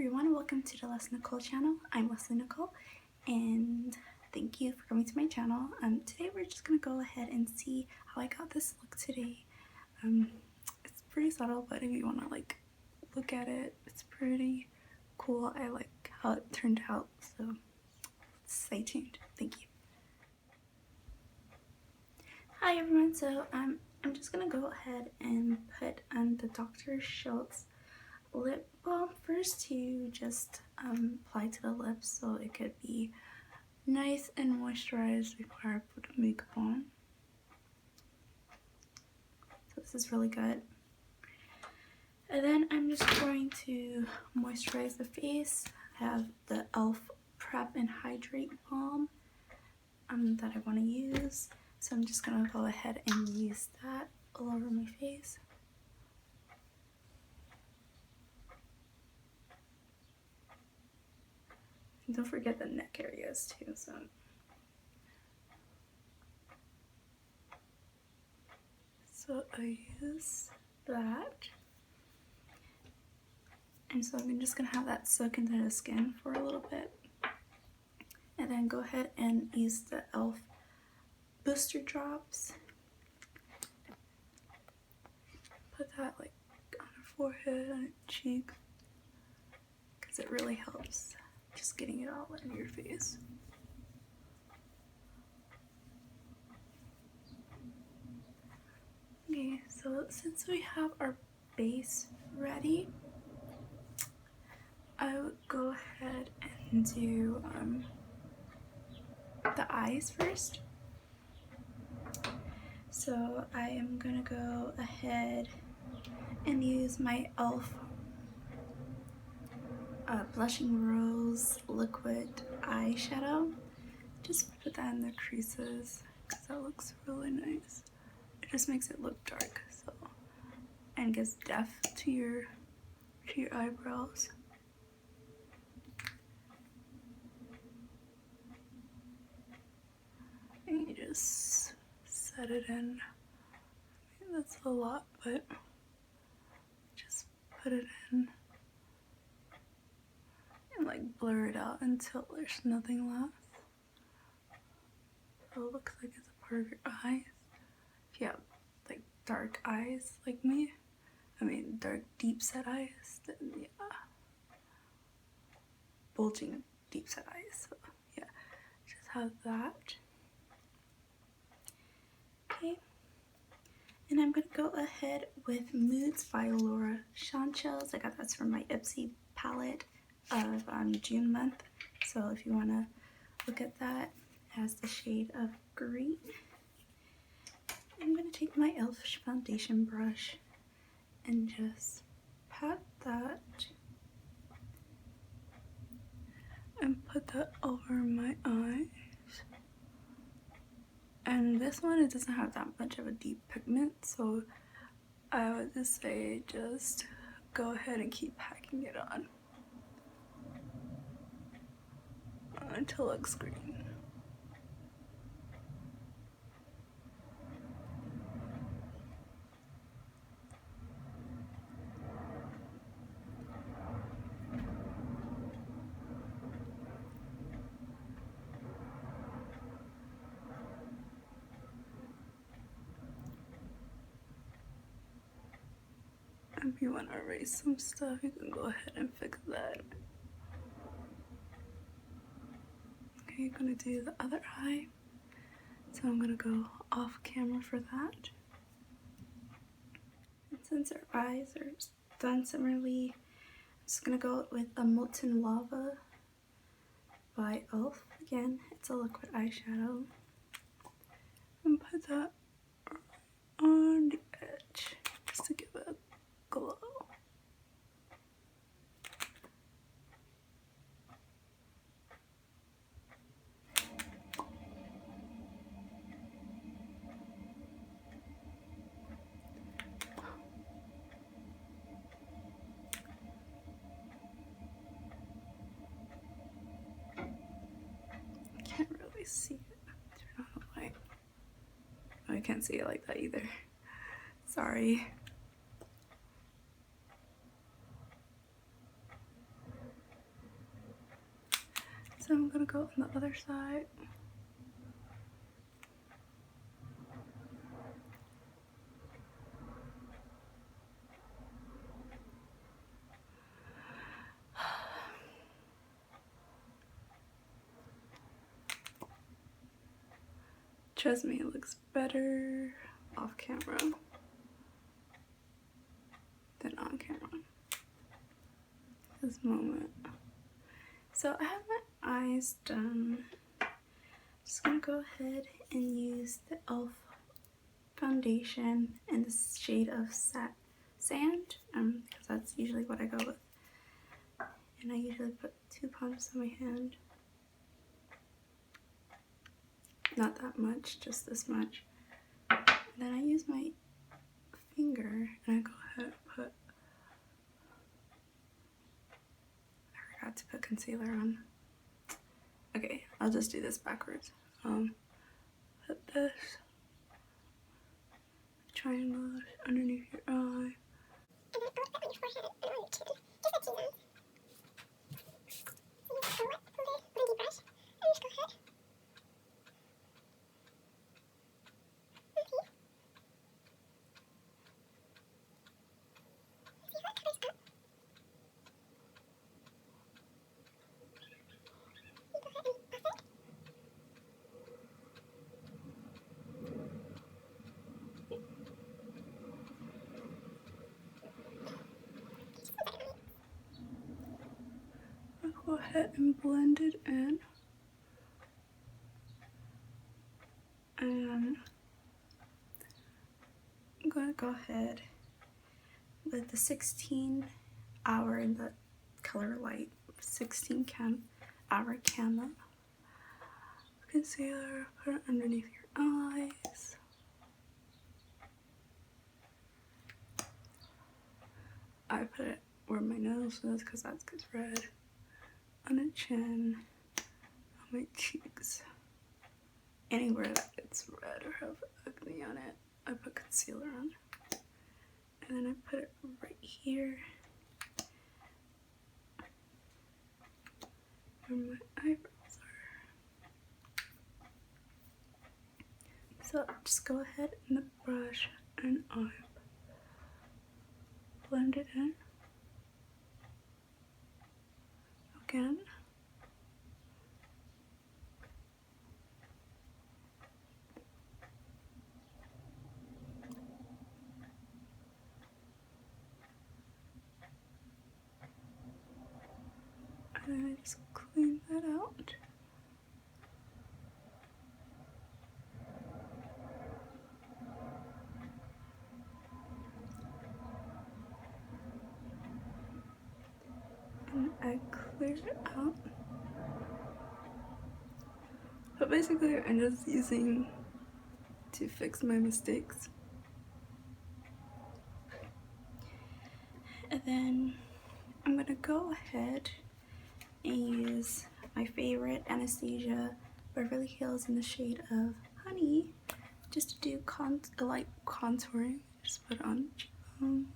everyone, welcome to the Les Nicole channel. I'm Leslie Nicole and thank you for coming to my channel. Today we're just gonna go ahead and see how I got this look today. It's pretty subtle, but if you want to look at it, it's pretty cool. I like how it turned out, so stay tuned. Thank you. Hi everyone, so I'm just gonna go ahead and put on the Dr. Schultz lip balm first to just apply to the lips so it could be nice and moisturized before I put makeup on. So this is really good. And then I'm just going to moisturize the face. I have the e.l.f. Prep and Hydrate Balm that I want to use. So I'm just going to go ahead and use that all over my face. And don't forget the neck areas too. So I use that. And so I'm just going to have that soak into the skin for a little bit. And then go ahead and use the e.l.f. Booster Drops. Put that on her forehead, on her cheek, because it really helps just getting it all in your face. Okay, so since we have our base ready, I would go ahead and do the eyes first. So I am gonna go ahead and use my e.l.f. Blushing Rose Liquid Eyeshadow. Just put that in the creases because that looks really nice. It just makes it look dark, so, and gives depth to your eyebrows. And you just set it in. I mean, that's a lot, but just put it in and blur it out until there's nothing left. So it looks like it's a part of your eyes. If you have dark eyes like me, I mean dark deep set eyes, then yeah, bulging deep set eyes, so yeah, just have that. Okay, and I'm gonna go ahead with Moods by Laura Sanchez. I got that from my Ipsy palette of June month, so if you want to look at that, it has the shade of green. I'm going to take my e.l.f. foundation brush and just pat that and put that over my eyes. And this one, it doesn't have that much of a deep pigment, so I would just say just go ahead and keep packing it on until it looks green. If you want to erase some stuff, you can go ahead and fix that. Okay, you're going to do the other eye. So I'm going to go off camera for that. And since our eyes are done similarly, I'm just going to go with a Molten Lava by e.l.f. Again, it's a liquid eyeshadow. And put that on the edge just to give it a glow. Can't really see it. Turn on the light. Oh, I can't see it like that either. Sorry. So I'm gonna go on the other side. Trust me, it looks better off camera than on camera. This moment. So I have my eyes done. Just gonna go ahead and use the e.l.f. foundation in the shade of sand, because that's usually what I go with. And I usually put 2 pumps on my hand. Not that much, just this much. And then I use my finger and I go ahead and put, I forgot to put concealer on. Okay, I'll just do this backwards. Put this triangle underneath your eye. And then I'll put on your forehead and on your chin. Just the 2 zones. So you just go with a blending brush and just go ahead. Okay. See how it covers up? You go ahead and buff it. I'll go ahead and blend it in. And I'm gonna go ahead with the 16-hour in the color light, 16-hour camo concealer. Put it underneath your eyes. I put it where my nose is because that gets red. On the chin, on my cheeks, anywhere that gets red or have acne on it, I put concealer on. And then I put it right here where my eyebrows are. So just go ahead and the brush and I blend it in again. And then I just clean that out. And I clear it out. But basically I'm just using to fix my mistakes. And then I'm gonna go ahead and use my favorite Anastasia Beverly Hills in the shade of Honey, just to do light contouring. Just put it on cheekbones,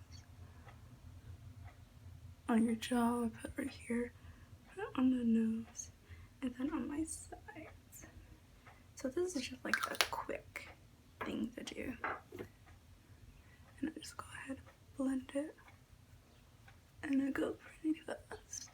on your jaw, put it right here, put it on the nose, and then on my sides. So this is just like a quick thing to do. And I just go ahead and blend it, and I go pretty fast.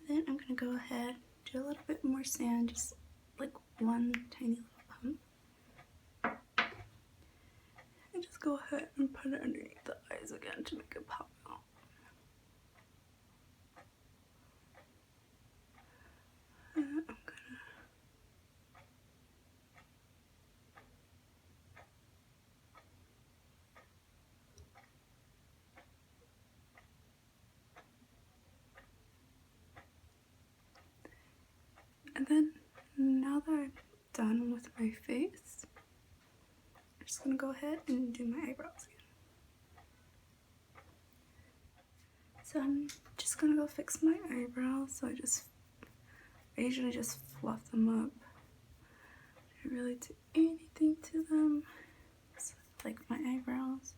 Then I'm gonna go ahead, do a little bit more sand, just like one tiny little pump. And just go ahead and put it underneath the eyes again to make it pop out. And I'm gonna and then now that done with my face. I'm just gonna go ahead and do my eyebrows again. So I'm just gonna go fix my eyebrows. So I usually just fluff them up. I don't really do anything to them. So, like my eyebrows.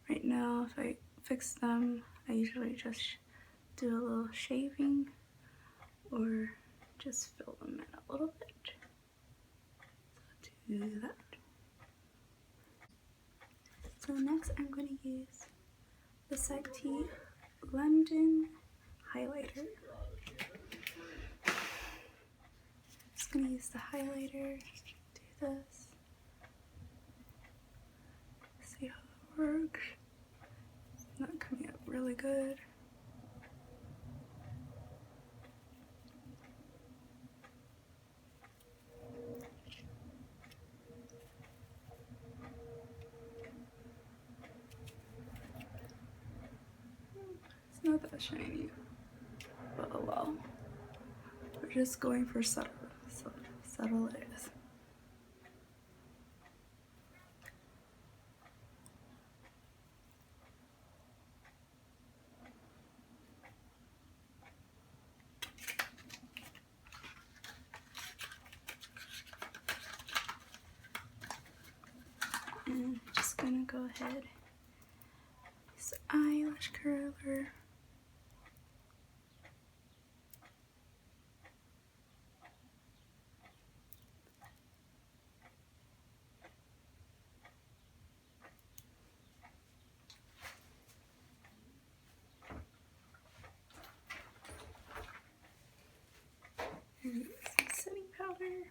Right now, if I fix them, I usually just do a little shaving or just fill them in a little bit. So do that. So next I'm going to use the Sanchez London highlighter. Just going to use the highlighter, do this, see how it works. It's not coming up really good. It's not that shiny, but oh well. We're just going for subtle, so subtle it is. And I'm just gonna go ahead, use the eyelash curler. And some setting powder.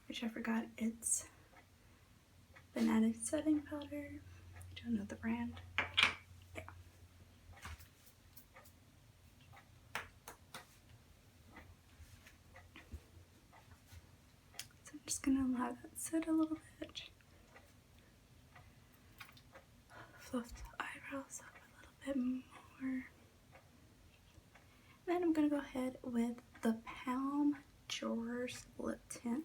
Which I forgot, it's banana setting powder. I don't know the brand. Yeah. So I'm just gonna allow that sit a little bit. Fluff the eyebrows up a little bit more. Then I'm gonna go ahead with the Palm Drawers lip tint.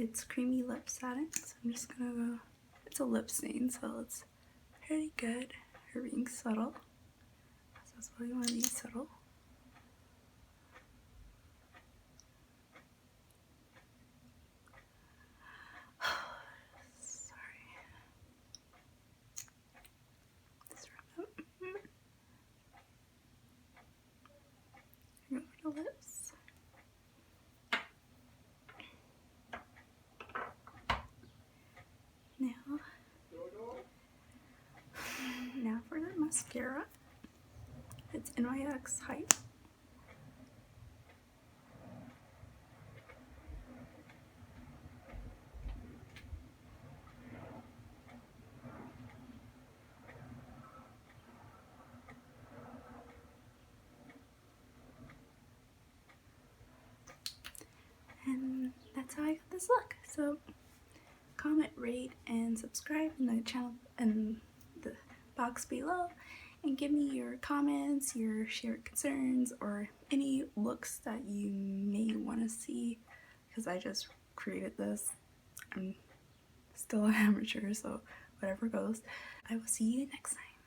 It's creamy lip satin, so I'm just gonna go, it's a lip stain, so it's pretty good for being subtle. So that's why you want to be subtle. Sorry. This go over the lips. Now for the mascara. It's NYX Height. And that's how I got this look. So comment, rate, and subscribe in the channel in the box below, and give me your comments, your shared concerns, or any looks that you may want to see, because I just created this. I'm still an amateur, so whatever goes. I will see you next time.